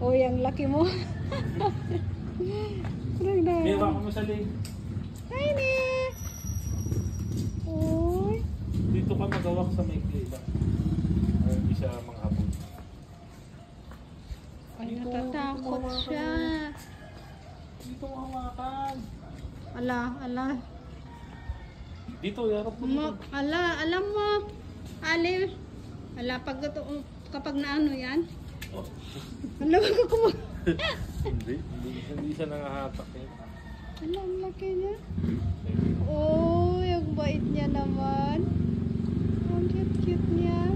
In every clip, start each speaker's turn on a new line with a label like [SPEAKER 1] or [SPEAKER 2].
[SPEAKER 1] Uy, ang laki mo.
[SPEAKER 2] May wako mo sa leg.
[SPEAKER 1] Tiny! Uy.
[SPEAKER 2] Dito ka magawak sa may clay lang. Hindi siya mga habol.
[SPEAKER 1] Ay, natatakot siya.
[SPEAKER 2] Dito mo hawakan.
[SPEAKER 1] Ala, ala.
[SPEAKER 2] Dito, yarap mo.
[SPEAKER 1] Alam mo. Ali. Ala, kapag naano yan.
[SPEAKER 2] Oh.
[SPEAKER 1] Alam ko kung...
[SPEAKER 2] Hindi siya nangahatak eh.
[SPEAKER 1] Ala, ang laki niya. Uy, ang bait niya naman. Ang cute-cute niya.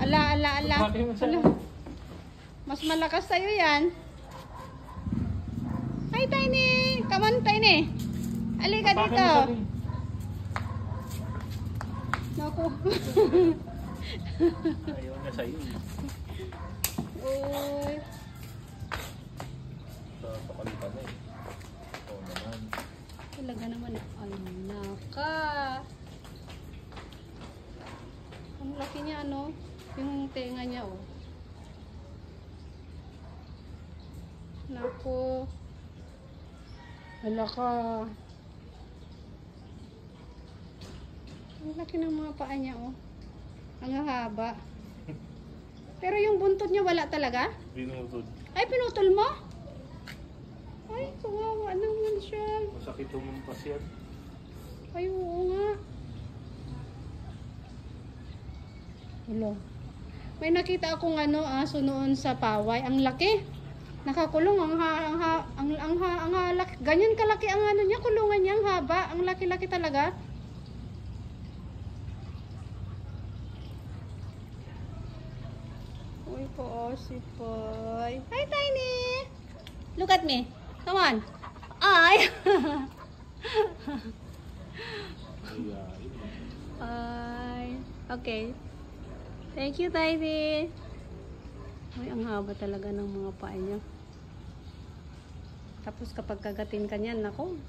[SPEAKER 1] Ala. Mas malakas sa'yo yan. Hi, Tiny! Come on, Tiny! Halika dito. Naku.
[SPEAKER 2] Ayaw niya sa'yo.
[SPEAKER 1] Uy.
[SPEAKER 2] Sa kapalitan eh. Oo naman.
[SPEAKER 1] Talaga naman. Ay, naka. Ang laki niya, ano? Yung tenga niya, oh. Naku. Wala ka. Ang laki ng mga paa niya, oh. Ang haba. Pero yung buntot niya wala talaga?
[SPEAKER 2] Pinutod.
[SPEAKER 1] Ay, pinutol mo? Ay, kawawa naman siya.
[SPEAKER 2] Masakit humampas yan.
[SPEAKER 1] Ay, oo nga. Hello. May nakita akong aso noon sa Paway. Ang laki. Nakakulong. Ang laki. Ganyan kalaki ang niya. Kulungan niya. Ang haba. Ang laki-laki talaga. Uy po, si Poy. Hi, Tiny! Look at me. Come on. Ay! Ay. Okay. Thank you, Tiny. Uy, ang haba talaga ng mga paa niya. Tapos kapag kagatin ka niyan, nako.